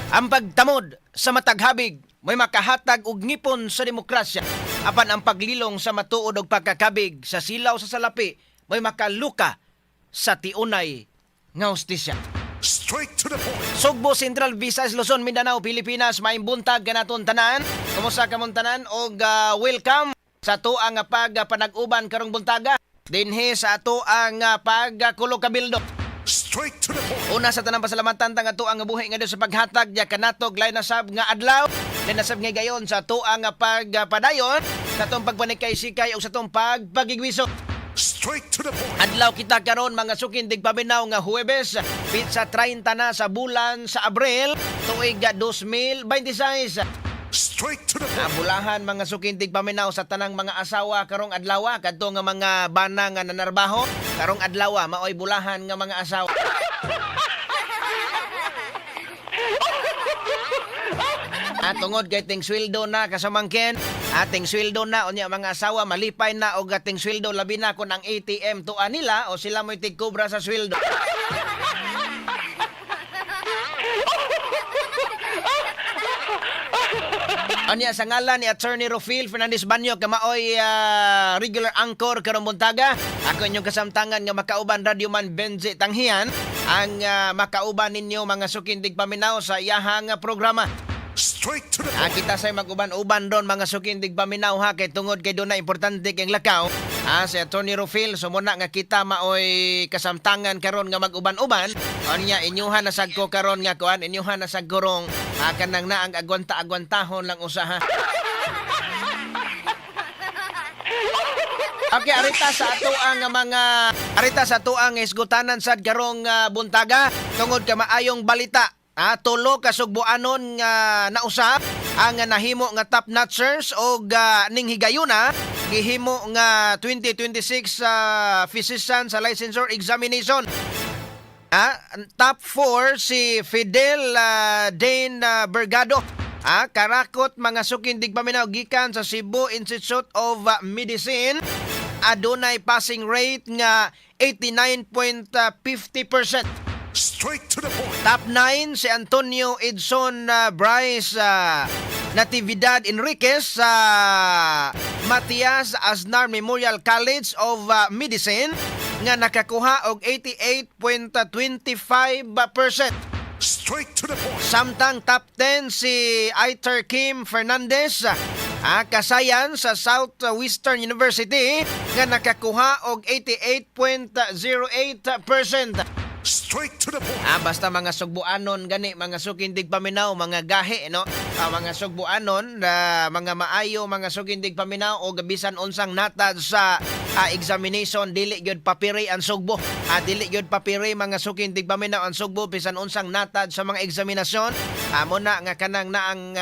Ang pagtamod sa matag habig may makahatag og ngipon sa demokrasya. Apan ang paglilong sa matuod og pagkakabig sa silaw sa salapi may makaluka sa tiunay nga hustisya. Straight to the point. Sugbo, Central, Visayas, Luzon, Mindanao, Pilipinas, maayong buntag kanaton tanan. Kumusta kamon tanan og welcome sa ato ang panag-uban karong buntaga dinhi sa ato ang pagkulo kabildo. Straight to the point. Una sa tanang pasalamatan tang ato ang buhi nga sa paghatag ya kanatog lay nasab nga adlaw, lay nasab nga gayon sa ato ang pagpadayon sa atong pagpanikay-sikay o sa atong pagpagigwiso. Straight to the point. Adlaw kita karon mga sukindig paminaw nga Huwebes, pizza 30 na sa bulan sa Abril, tuig 2026. Straight to the point. Bulahan mga sukindig paminaw sa tanang mga asawa karong adlaw, kadto nga mga bana nga nanarbaho, karong adlaw maoy bulahan nga mga asawa. Tungod kay ting sweldo na kasamangkin, ating sweldo na unya mga asawa malipay na og ating sweldo labi na kun ang ATM tuan nila o sila mo'y tigkobra sa sweldo. Anya sa ngalan ni Attorney Rufil Fernandez Banyo kamaoy regular anchor karong buntaga. Ako inyong kasamtangan nga makauban Radio Man Benji Tanghian ang makauban ninyo mga sukindig paminaw sa iyahang programa. Straight to the point. Kita say mag-uban-uban ron mga sukindig paminaw kay tungod kay doon na importante kang lakaw. Si Attorney Rufil sumuna nga kita maoy kasamtangan karon nga mag-uban-uban. Anya inyuhan na sagko karon nga kuan inyuhan na sagkurong kanang na ang agwanta-agwantahon lang usaha. Okay, arita sa ato ang isgutanan sad karong buntaga tungod ka maayong balita. Tulo ka sugbuanon nga nausa ang nahimo nga top notchers o ning higayuna gihimo nga 2026 physician sa licensure examination. Top 4 si Fidel Dane Bergado. Karakot mga sukindig paminaw gikan sa Cebu Institute of Medicine. Adunay passing rate nga 89.50%. Straight to the point. Top 9 si Antonio Edson Bryce Natividad Enriquez sa Matias Aznar Memorial College of Medicine nga nakakuha og 88.25%. Straight to the point. Samtang top 10 si Aiter Kim Fernandez kasayan sa Southwestern University nga nakakuha og 88.08%. Straight to the point. Basta mga sugbuanon gani mga sukindig paminaw mga gahe no, mga sugbuanon mga maayo mga sukindig paminaw o gabisan unsang natad sa examination dili gyud papiri ang sugbo. Dili gyud papiri mga sukindig paminaw ang sugbo bisan unsang natad sa mga eksaminasyon. Amo na nga kanang na ang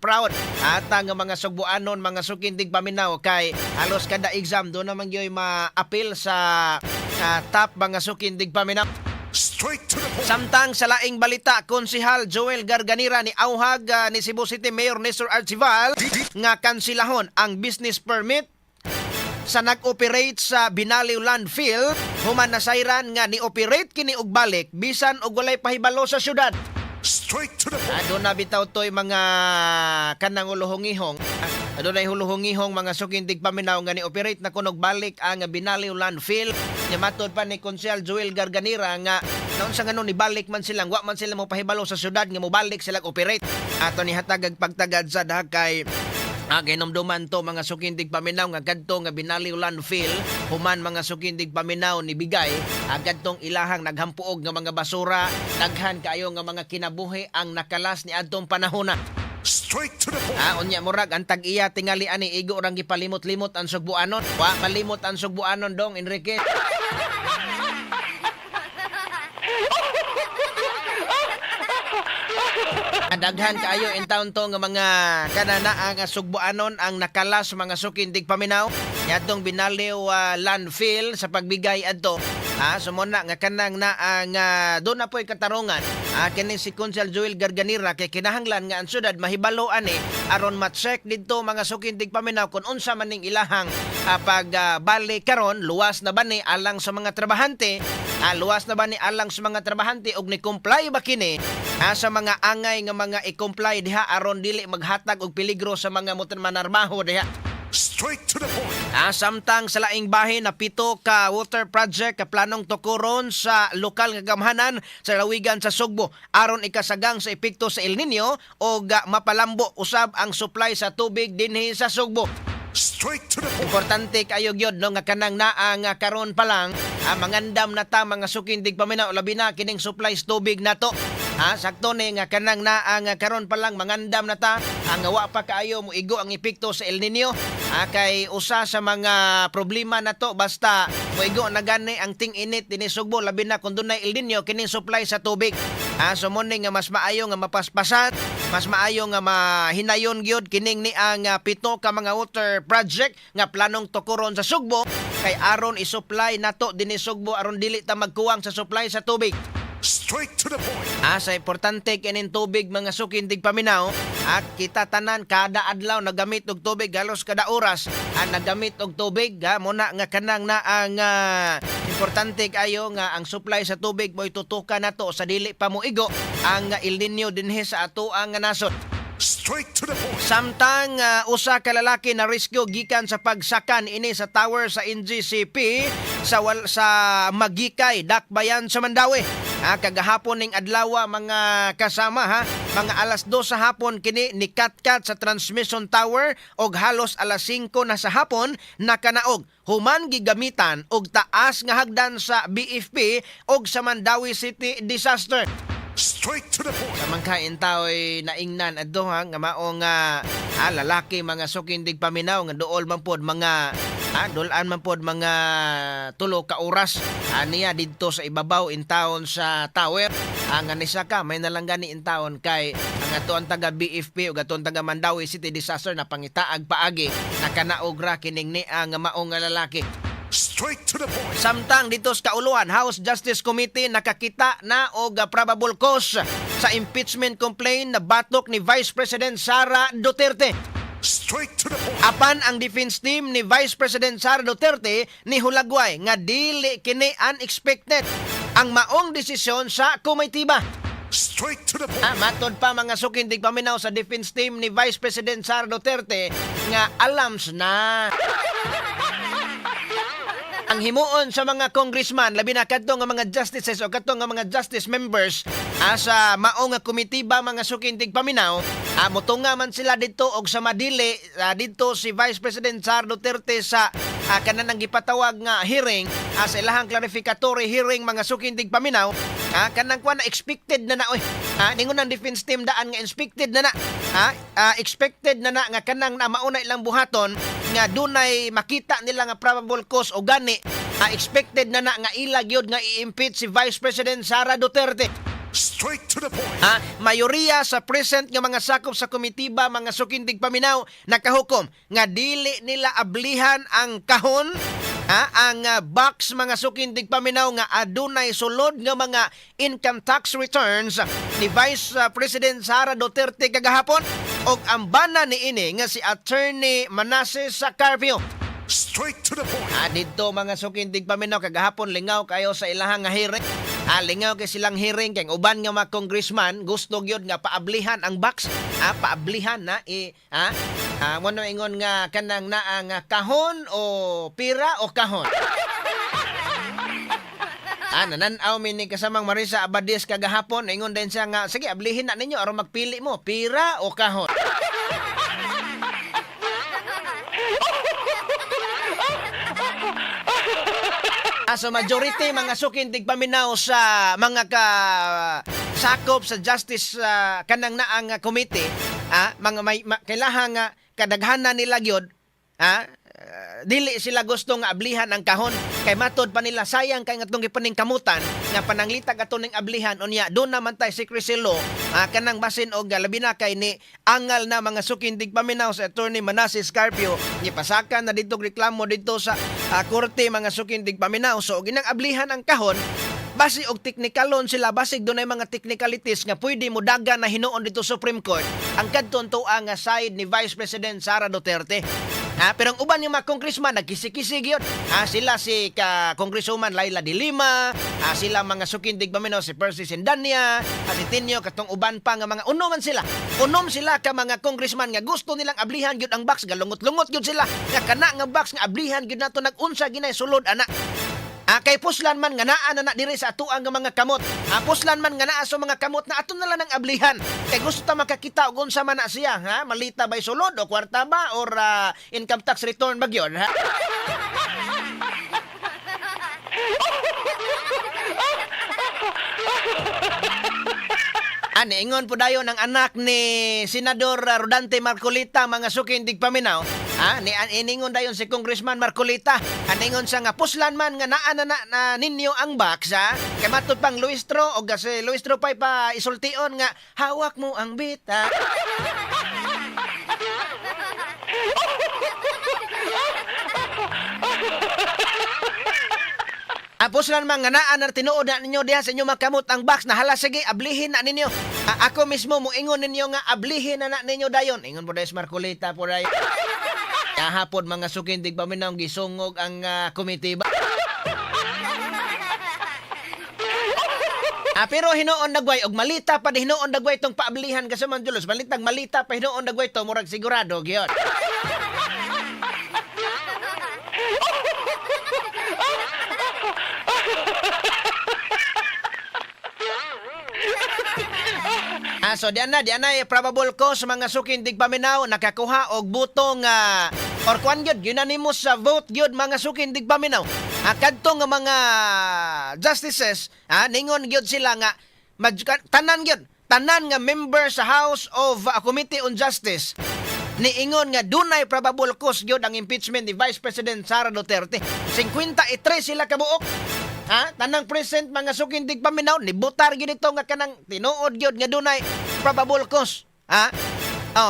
proud atang mga sugbuanon mga sukindig paminaw kay halos kada exam do naman gyoy ma-appeal sa top mga sukindig paminaw. Straight to the point. Samtang sa laing balita, Konsehal Joel Garganira ni Auhag ni Cebu City Mayor Nestor Archival nga kansilahon ang business permit sa nag-operate sa Binaliw Landfill human nasayran nga ni-operate kini og balik bisan og walay pahibalo sa syudad. Straight to the point. Doon na bitaw to'y mga kanang uluhong-ihong. Doon na huluhong-ihong mga sukindig paminaw nga ni-operate na kunog balik ang Binaliw Landfill. Matod pa ni Konsehal Joel Garganira nga noon sa ganun ibalik man silang wa man sila mo pahibalo sa syudad nga mobalik sila operate. Ato ni hatag pagtagad sa kay ginomduman to mga sukindig paminaw nga kadto nga Binaliw Landfill human mga sukindig paminaw ni bigay kadtong ilahang naghampuog nga mga basura daghan kaayo nga mga kinabuhi ang nakalas ni adtong panahona. Straight to the point. Unya murag ang tag-iya tingali ani igo orang gipalimot-limot ang sugbuanon. Wa malimot ang sugbuanon dong Enrique. Daghan kaayo in town to nga mga kanana ang sugbuanon ang nakalas mga sukindig paminaw. Yadtong Binaliw Landfill sa pagbigay adto Sumuna nga kanang na ang doon na po'y katarungan kini si Consul Joel Garganira kay kinahanglan nga ang syudad mahibaloan aron ma-check dito mga sukintig paminaw kung unsa man ning ilahang pagbalik karon luwas na ba ni alang sa mga trabahante luwas na ba ni alang sa mga trabahante og ni comply ba kini sa mga angay nga mga i-comply diha aron dili maghatag og peligro sa mga motor manarmaho diha. Straight to the point. Samtang sa laing bahin na 7 ka water project ka planong tukuron sa lokal nga gamhanan sa lawigan sa Sugbo aron ikasagang sa epekto sa El Nino o mapalambo usab ang supply sa tubig dinhi sa Sugbo. Straight to the point. Importante kayo gyud no nga kanang naa nga karon pa lang mangandam na ta mga sukindig paminaw labi na kining supplies tubig nato. Sakto ni nga kanang naa nga karon pa lang mangandam na ta ang wa pa kaayo mo igo ang epekto sa El Nino kay usa sa mga problema nato basta mo igo na gani ang ting-init dinhi Sugbo labi na kun dunay El Nino kining supply sa tubig. So mo nga mas maayo nga mapaspasan, mas maayo nga mahinayon gyud kining ni ang 7 ka mga water project nga planong tukuron sa Sugbo kay aron i-supply nato dinhi Sugbo aron dili ta magkuwang sa supply sa tubig. Straight to the point. Sa importante kining tubig mga sukindig paminaw at kita tanan kada adlaw nagamit og tubig halos kada oras nagamit og tubig muna nga kanang na ang importante kayo nga ang supply sa tubig mo'y tutukan nato sa dili pa mo igo ang El Nino dinhi sa ato ang nasod. Straight to the point. Samtang usa ka lalaki na rescue gikan sa pagsakan ini sa tower sa NGCP sa Magikay, Dakbayan sa Mandawi. Kagahapon ning adlaw mga kasama mga alas 2 sa hapon kini nikatkat sa transmission tower og halos alas 5 na sa hapon nakanaog human gigamitan og taas nga hagdan sa BFP og sa Mandawi City Disaster. Straight to the point. Samang kain tao'y naingnan adto nga maong lalaki mga sukindig paminaw nga duol man pod mga dulan man pod mga 3 ka oras niya didto sa ibabaw in town sa tower nga nisaka may nalanggani in town kay ang atoang taga BFP ug atoang taga Mandawi City Disaster na pangitaag paagi nakanaog ra kining ni nga maong nga lalaki. Straight to the point. Samtang dito sa kauluhan, House Justice Committee nakakita na og probable cause sa impeachment complaint na batok ni Vice President Sara Duterte. Straight to the point. Apan ang defense team ni Vice President Sara Duterte ni hulagway nga dili kini unexpected ang maong desisyon sa komitiba. Straight to the point. Matod pa mga sukindig paminaw sa defense team ni Vice President Sara Duterte nga alams na ang himuon sa mga congressman labi na kadto nga mga justices o kadto nga mga justice members sa maong nga komitiba mga sukintig paminaw motunga man sila dito og sa madili dito si Vice President Sara Duterte sa kanang gipatawag nga hearing sa ilahang clarificatory hearing mga sukintig paminaw kanang kuan na expected na ningon ang defense team daan nga expected na expected na nga kanang na mauna ilang buhaton nga dunay makita nila nga probable cause o gani expected na nga ila gyud nga i-impeach si Vice President Sara Duterte. Straight to the point. Mayoriya sa present nga mga sakop sa komitiba mga sukindig paminaw nakahukom nga dili nila ablihan ang kahon ang box mga sukindig paminaw nga adunay sulod nga mga income tax returns ni Vice President Sara Duterte kagahapon og ang bana niini nga si Attorney Manasseh Carpio. Straight to the point. Dito mga sukindig paminaw kagahapon lingaw kayo sa ilahang nga hearing. Lingaw kay silang hearing kay uban nga mga congressman gusto gyud nga paablihan ang box. Paablihan na mono ingon nga kanang naa nga kahon o pira o kahon. Nananaw mi ni kasamang Marisa Abadis kagahapon ingon din siya nga sige ablihin na ninyo aron magpili mo pira o kahon. So majority mga sukindig paminaw sa mga sakop sa justice kanang naang committee mga kailangan nga kadaghanan nila gyud dili sila gusto nga ablihan ang kahon kay matod pa nila sayang kay ngatong gipaning kamutan nga pananglitag ato ning ablihan unya do naman tay secrecy law kanang basin og labi na kay ni angal na mga sukindig paminaw sa Attorney Manasseh Carpio gipasakan na dito reklamo dito sa korte mga sukindig paminaw. So ginang ablihan ang kahon basi og teknikalon sila basig dunay mga technicalities nga pwede mo daga na hinuon dito Supreme Court ang kadton tuwa nga side ni Vice President Sara Duterte. Pero ang uban yung mga congressman nagkisik-kisig yun. Sila si Congresswoman Laila de Lima, sila mga sukindig paminaw si Percy Sindania, si Tinio katong uban pa nga mga unoman sila. Unom sila ka mga congressman nga gusto nilang ablihan gyud ang box galungot-lungot gyud sila. Nga kana nga box nga ablihan gyud nato nag-unsa ginay sulod ana. Kay puslan man nga naa na diri sa atuang nga mga kamot. Puslan man nga naa sa mga kamot na aton na lang ang ablihan. Kay gusto ta makakita og unsa man na siya, malita ba sulod o kwarta ba or income tax return ba gyud, ha? Ingon po dayon ang anak ni Senador Rodante Marcolita mga sukindig paminaw. Iningon dayon si Congressman Marcolita. Ingon siya nga puslan man nga naa na ninyo ang box, kay matod pang Luistro o si Luistro pa isultion nga hawak mo ang bita. Puslan man nga naa na tinuod na ninyo diha sa inyo makamot ang box na hala sige ablihin na ninyo. Ako mismo mo ingon ninyo nga ablihin na ninyo dayon. Ingon po dayon si Marcolita po dayon. Kahapon mga sukindig paminaw gisungog ang committee ba. Pero hinuon dagway og malita pa di hinuon dagway tong paablihan kasi man Julos balitag malita pa hinuon dagway to murag sigurado gyud. So diyan na probable cause mga sukindig paminaw nakakuha og butong or kwan gyud unanimous sa vote gyud mga sukindig paminaw. Kadto nga mga justices ningon gyud sila nga tanan nga member sa House of Committee on Justice niingon nga dunay probable cause gyud ang impeachment ni Vice President Sara Duterte. 53 sila kabuok. Tanang present mga sukindig paminaw ni butar gyud ito nga kanang tinuod gyud nga dunay probable cause.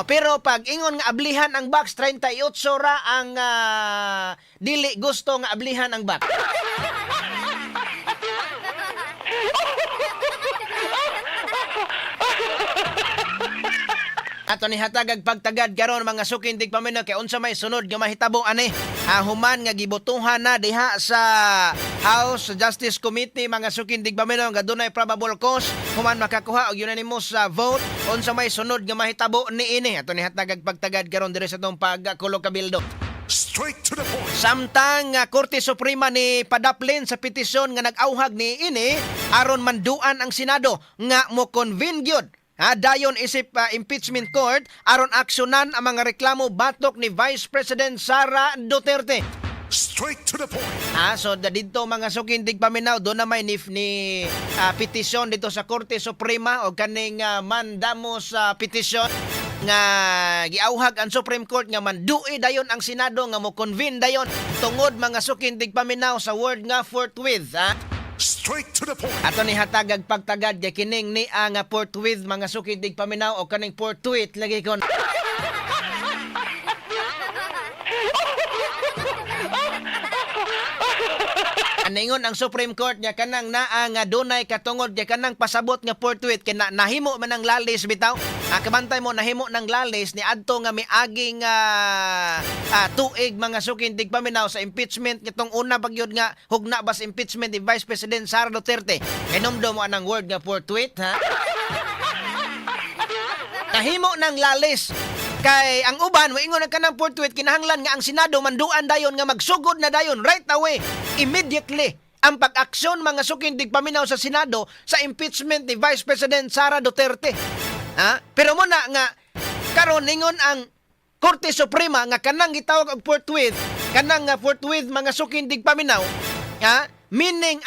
Pero pag ingon nga ablihan ang box 38 ra ang dili gusto nga ablihan ang box. Ato ni hatagag pagtagad karon mga sukindig paminaw kay unsa may sunod nga mahitabo ani. Human nga gibutuhan na diha sa House Justice Committee mga sukindig paminaw nga dunay probable cause human makakuha og unanimous vote unsa may sunod nga mahitabo niini. Ato ni hatagag pagtagad karon diri sa tong pagkulo kabildo. Straight to the point. Samtang Korte Suprema ni padaplin sa petisyon nga nag-auhag ni ini aron manduan ang Senado nga mo convene gyud dayon isip impeachment court aron aksyonan ang mga reklamo batok ni Vice President Sara Duterte. Straight to the point. So dito mga sukindig paminaw do na may ni petisyon dito sa Korte Suprema o kaning mandamos petisyon nga giauhag ang Supreme Court nga mandui dayon ang Senado nga mo convene dayon tungod mga sukindig paminaw sa word nga forthwith. Straight to the point. Ato ni hatagag pagtagad kay kining ni ang forthwith mga sukindig paminaw o kaning forthwith lagi kon. Ningon ang Supreme Court nga kanang naa nga dunay katungod nga kanang pasabot nga forthwith kay nahimo man ang lalis bitaw. Kabantay mo nahimo ng lalis ni adto nga miaging tuig mga sukindig paminaw sa impeachment nitong una pagyud nga hugna bas impeachment ni Vice President Sara Duterte. Inomdom mo anang word nga forthwith Nahimo ng lalis. Kay ang uban moingon ka ng forthwith kinahanglan nga ang Senado manduan dayon nga magsugod na dayon right away immediately ang pag-aksyon mga sukindig paminaw sa Senado sa impeachment ni Vice President Sara Duterte. Pero muna nga karon ningon ang Korte Suprema nga kanang gitawag og forthwith kanang forthwith mga sukindig paminaw meaning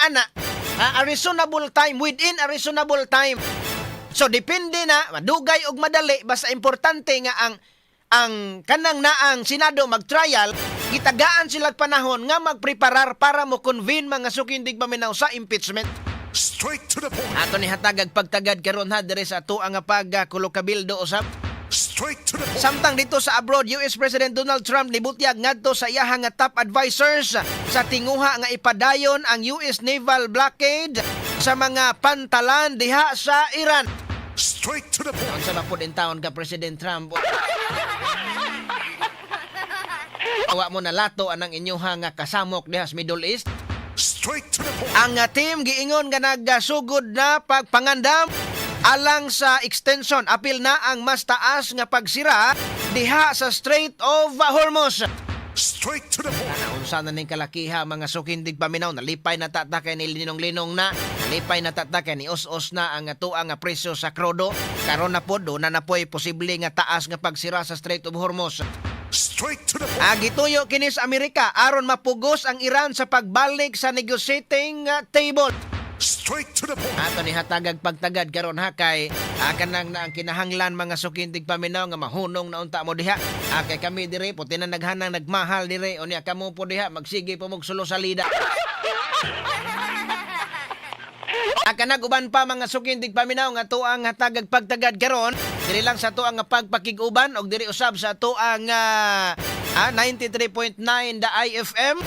a reasonable time within a reasonable time. So depende na madugay og madali basta importante nga ang kanang naang Senado mag-trial gitagaan sila panahon nga magpreparar para mo convene mga sukindig paminaw sa impeachment. Straight to the point. Ato ni hatagag pagtagad karon diri sa ato ang pagkulo kabildo usab. Straight to the point. Samtang dito sa abroad, US President Donald Trump nibutyag ngadto sa iyahang nga top advisors sa tinguha nga ipadayon ang US naval blockade sa mga pantalan diha sa Iran. Straight to the point. Unsa ba pud in taon ka President Trump? Awa mo na lato anang inyuha nga kasamok diha sa Middle East. Straight to the point. Ang team giingon nga nagasugod na pagpangandam alang sa extension, apil na ang mas taas nga pagsira diha sa Strait of Hormuz. Straight to the point. Naunsa na ning kalakiha mga sukindig paminaw, nalipay na tatakay ni linong-linong na, nalipay na tatakay ni os-os na ang tuang nga presyo sa krodo. Karon na pod na napoy posible nga taas nga pagsira sa Strait of Hormuz. Straight to the point. Gituyo kini sa Amerika aron mapugos ang Iran sa pagbalik sa negotiating table. Straight to the point. Ato ni hatagag pagtagad karon ha kay kanang na ang kinahanglan mga sukintig paminaw nga mahunong na unta mo diha. Kay kami dire puti na naghanang nagmahal dire unya kamo po diha magsige po mogsulo sa lida. Kanag uban pa mga sukintig paminaw nga tuang hatagag pagtagad karon diri lang sa tuang nga pagpakig-uban og diri usab sa tuang 93.9 da IFM.